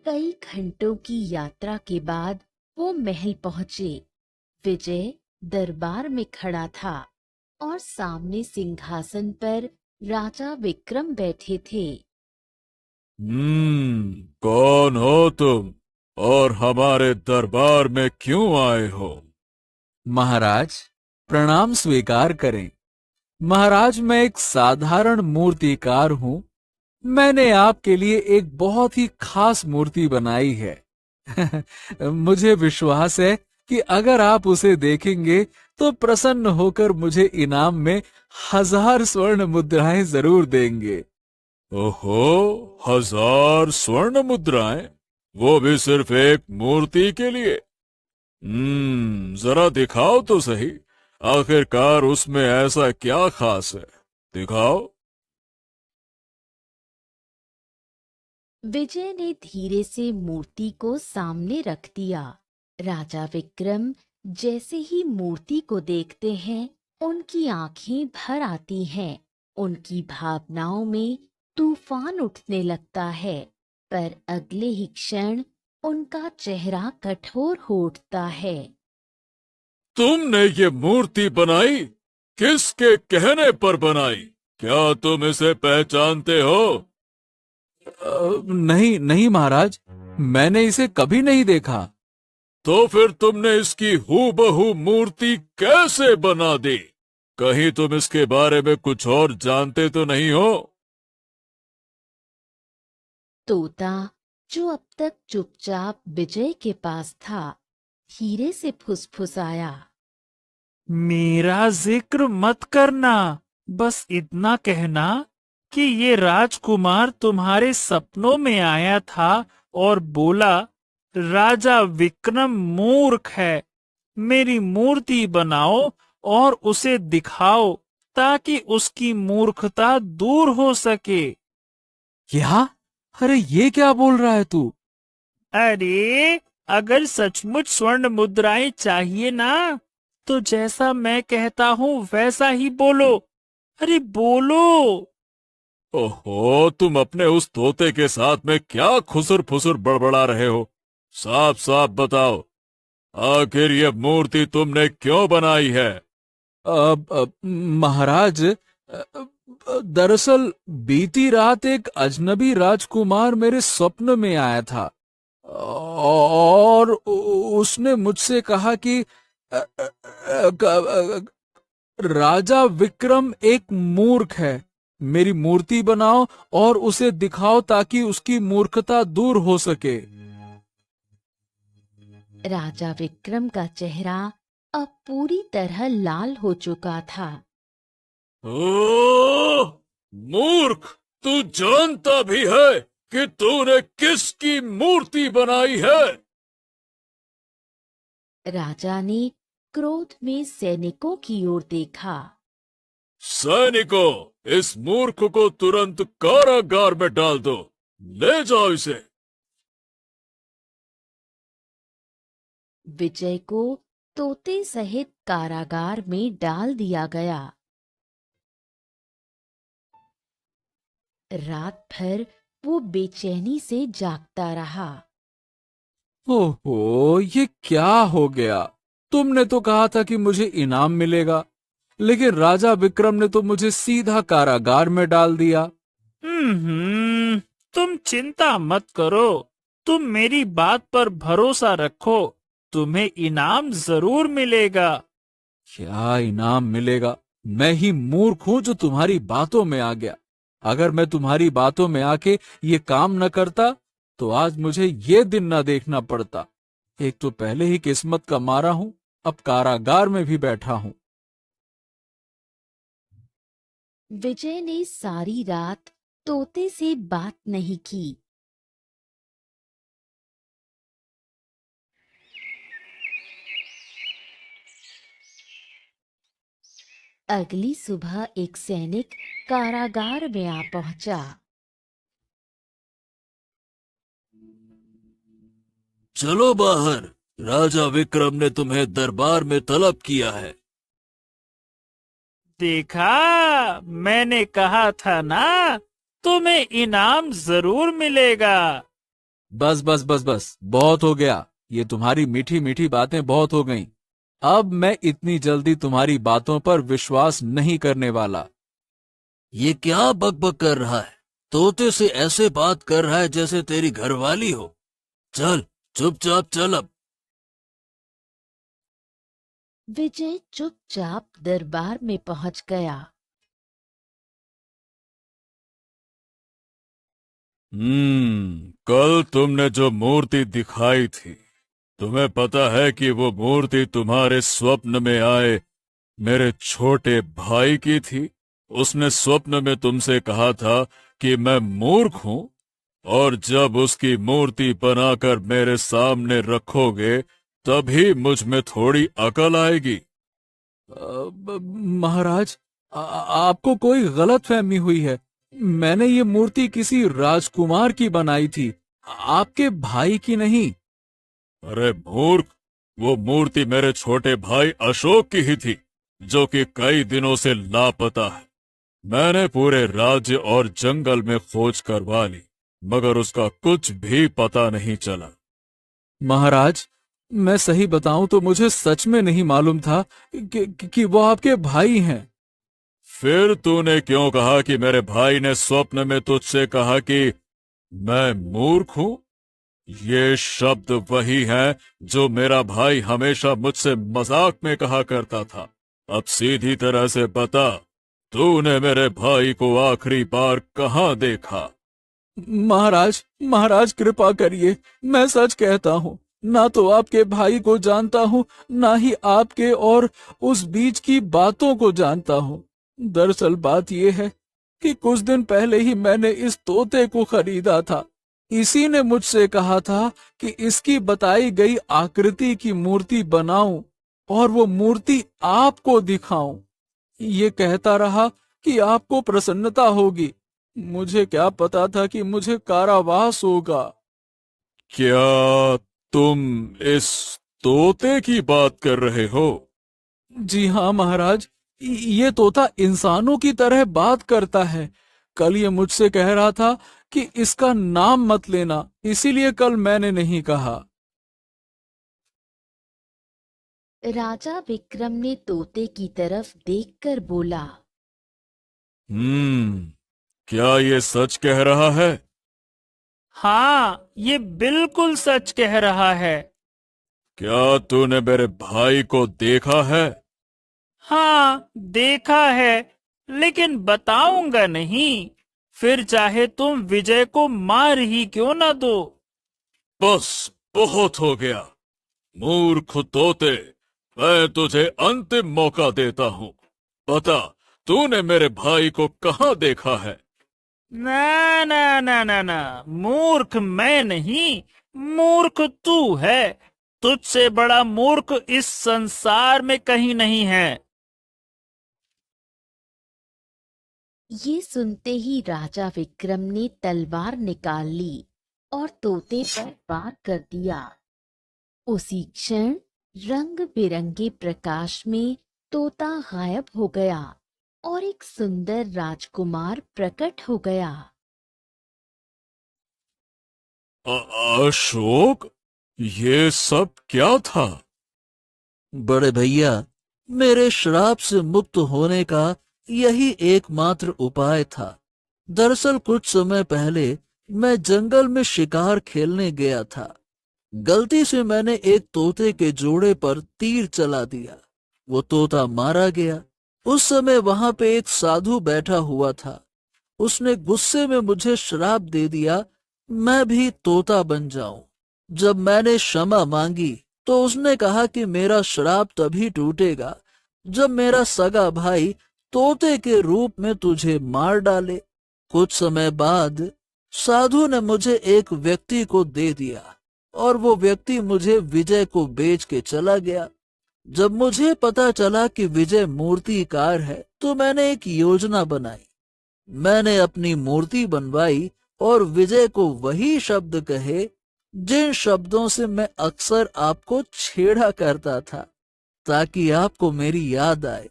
कई घंटों की यात्रा के बाद वो महल पहुंचे। विजय दरबार में खड़ा था और सामने सिंहासन पर राजा विक्रम बैठे थे। कौन हो तुम और हमारे दरबार में क्यों आए हो? महाराज, प्रणाम स्वीकार करें। महाराज, मैं एक साधारण मूर्तिकार हूँ। मैंने आपके लिए एक बहुत ही खास मूर्ति बनाई है। मुझे विश्वास है कि अगर आप उसे देखेंगे तो प्रसन्न होकर मुझे इनाम में 1000 स्वर्ण मुद्राएं जरूर देंगे। ओहो, 1000 स्वर्ण मुद्राएं? वो भी सिर्फ एक मूर्ति के लिए? जरा दिखाओ तो सही। आखिरकार उसमें ऐसा क्या खास है? दिखाओ। विजय ने धीरे से मूर्ति को सामने रख दिया। राजा विक्रम जैसे ही मूर्ति को देखते हैं, उनकी आंखें भर आती हैं। उनकी भावनाओं में तूफान उठने लगता है, पर अगले ही क्षण उनका चेहरा कठोर हो उठता है। तुमने ये मूर्ति बनाई? किसके कहने पर बनाई? क्या तुम इसे पहचानते हो? नहीं नहीं महाराज, मैंने इसे कभी नहीं देखा। तो फिर तुमने इसकी हूबहू मूर्ति कैसे बना दी? कहीं तुम इसके बारे में कुछ और जानते तो नहीं हो? तोता, जो अब तक चुपचाप विजय के पास था, धीरे से फुसफुसाया। मेरा जिक्र मत करना। बस इतना कहना कि ये राजकुमार तुम्हारे सपनों में आया था और बोला, राजा विक्रम मूर्ख है। मेरी मूर्ति बनाओ और उसे दिखाओ ताकि उसकी मूर्खता दूर हो सके। क्या? अरे ये क्या बोल रहा है तू? अरे, अगर सचमुच स्वर्ण मुद्राएं चाहिए ना, तो जैसा मैं कहता हूँ वैसा ही बोलो। अरे बोलो। ओहो, तुम अपने उस तोते के साथ में क्या खुसुर फुसुर बड़बड़ा रहे हो? साफ साफ बताओ, आखिर ये मूर्ति तुमने क्यों बनाई है? महाराज, दरअसल बीती रात एक अजनबी राजकुमार मेरे स्वप्न में आया था और उसने मुझसे कहा कि राजा विक्रम एक मूर्ख है। मेरी मूर्ति बनाओ और उसे दिखाओ ताकि उसकी मूर्खता दूर हो सके। राजा विक्रम का चेहरा अब पूरी तरह लाल हो चुका था। ओह, मूर्ख! तू जानता भी है कि तूने किसकी मूर्ति बनाई है? राजा ने क्रोध में सैनिकों की ओर देखा। सैनिकों, इस मूर्ख को तुरंत कारागार में डाल दो। ले जाओ इसे। विजय को तोते सहित कारागार में डाल दिया गया। रात भर वो बेचैनी से जागता रहा। ओहो, ये क्या हो गया? तुमने तो कहा था कि मुझे इनाम मिलेगा, लेकिन राजा विक्रम ने तो मुझे सीधा कारागार में डाल दिया। तुम चिंता मत करो। तुम मेरी बात पर भरोसा रखो। तुम्हें इनाम जरूर मिलेगा। क्या इनाम मिलेगा? मैं ही मूर्ख हूं जो तुम्हारी बातों में आ गया। अगर मैं तुम्हारी बातों में आके ये काम न करता तो आज मुझे ये दिन न देखना पड़ता। एक तो पहले ही किस्मत का मारा हूं, अब कारागार में भी बैठा हूं। विजय ने सारी रात तोते से बात नहीं की। अगली सुबह एक सैनिक कारागार में आ पहुंचा। चलो बाहर, राजा विक्रम ने तुम्हें दरबार में तलब किया है। देखा, मैंने कहा था ना, तुम्हें इनाम जरूर मिलेगा। बस बस बस बस, बहुत हो गया। ये तुम्हारी मीठी मीठी बातें बहुत हो गईं। अब मैं इतनी जल्दी तुम्हारी बातों पर विश्वास नहीं करने वाला। ये क्या बकबक कर रहा है? तोते से ऐसे बात कर रहा है जैसे तेरी घरवाली हो। चल, चुपचाप चल अब। विजय चुपचाप दरबार में पहुंच गया। कल तुमने जो मूर्ति दिखाई थी, तुम्हें पता है कि वो मूर्ति तुम्हारे स्वप्न में आए मेरे छोटे भाई की थी। उसने स्वप्न में तुमसे कहा था कि मैं मूर्ख हूं, और जब उसकी मूर्ति बनाकर मेरे सामने रखोगे तभी मुझ में थोड़ी अकल आएगी। महाराज, आपको कोई गलतफहमी हुई है। मैंने ये मूर्ति किसी राजकुमार की बनाई थी, आपके भाई की नहीं। अरे मूर्ख, वो मूर्ति मेरे छोटे भाई अशोक की ही थी, जो कि कई दिनों से लापता है। मैंने पूरे राज्य और जंगल में खोज करवा ली, मगर उसका कुछ भी पता नहीं चला। महाराज, मैं सही बताऊं तो मुझे सच में नहीं मालूम था कि वो आपके भाई हैं। फिर तूने क्यों कहा कि मेरे भाई ने स्वप्न में तुझसे कहा कि मैं मूर्ख हूं? ये शब्द वही हैं जो मेरा भाई हमेशा मुझसे मजाक में कहा करता था। अब सीधी तरह से बता, तूने मेरे भाई को आखिरी बार कहाँ देखा? महाराज, महाराज कृपा करिए, मैं सच कहता हूँ। ना तो आपके भाई को जानता हूँ, ना ही आपके और उस बीच की बातों को जानता हूँ। दरअसल बात यह है कि कुछ दिन पहले ही मैंने इस तोते को खरीदा था। इसी ने मुझसे कहा था कि इसकी बताई गई आकृति की मूर्ति बनाऊं और वो मूर्ति आपको दिखाऊं। ये कहता रहा कि आपको प्रसन्नता होगी। मुझे क्या पता था कि मुझे कारावास होगा। क्या तुम इस तोते की बात कर रहे हो? जी हाँ महाराज, ये तोता इंसानों की तरह बात करता है। कल ये मुझसे कह रहा था कि इसका नाम मत लेना, इसीलिए कल मैंने नहीं कहा। राजा विक्रम ने तोते की तरफ देखकर बोला, क्या ये सच कह रहा है? हाँ, ये बिल्कुल सच कह रहा है। क्या तूने मेरे भाई को देखा है? हाँ, देखा है, लेकिन बताऊंगा नहीं। फिर चाहे तुम विजय को मार ही क्यों ना दो। बस, बहुत हो गया। मूर्ख तोते, मैं तुझे अंतिम मौका देता हूँ। बता, तूने मेरे भाई को कहाँ देखा है? ना ना ना ना ना, मूर्ख मैं नहीं, मूर्ख तू है। तुझसे बड़ा मूर्ख इस संसार में कहीं नहीं है। ये सुनते ही राजा विक्रम ने तलवार निकाल ली और तोते पर वार कर दिया। उसी क्षण रंग बिरंगे प्रकाश में तोता गायब हो गया और एक सुंदर राजकुमार प्रकट हो गया। अशोक, ये सब क्या था? बड़े भैया, मेरे श्राप से मुक्त होने का यही एकमात्र उपाय था। दरअसल कुछ समय पहले मैं जंगल में शिकार खेलने गया था। गलती से मैंने एक तोते के जोड़े पर तीर चला दिया। वो तोता मारा गया। उस समय वहां पे एक साधु बैठा हुआ था। उसने गुस्से में मुझे श्राप दे दिया, मैं भी तोता बन जाऊं। जब मैंने क्षमा मांगी तो उसने कहा कि मेरा श्राप तभी टूटेगा जब मेरा सगा भाई तोते के रूप में तुझे मार डाले। कुछ समय बाद साधु ने मुझे एक व्यक्ति को दे दिया और वो व्यक्ति मुझे विजय को बेच के चला गया। जब मुझे पता चला कि विजय मूर्तिकार है तो मैंने एक योजना बनाई। मैंने अपनी मूर्ति बनवाई और विजय को वही शब्द कहे जिन शब्दों से मैं अक्सर आपको छेड़ा करता था, ताकि आपको मेरी याद आए।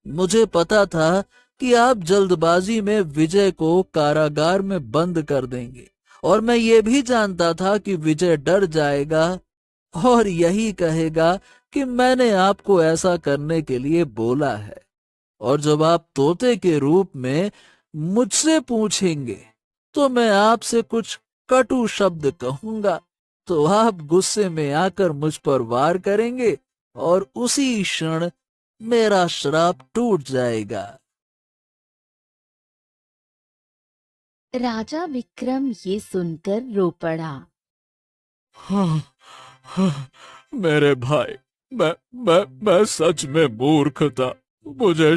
मुझे पता था कि आप जल्दबाजी में विजय को कारागार में बंद कर देंगे और मैं ये भी जानता था कि विजय डर जाएगा और यही कहेगा कि मैंने आपको ऐसा करने के लिए बोला है। और जब आप तोते के रूप में मुझसे पूछेंगे तो मैं आपसे कुछ कटु शब्द कहूंगा, तो आप गुस्से में आकर मुझ पर वार करेंगे और उसी क्षण मेरा श्राप टूट जाएगा। राजा विक्रम ये सुनकर रो पड़ा। हाँ, हाँ, मेरे भाई, मैं सच में मूर्ख था। मुझे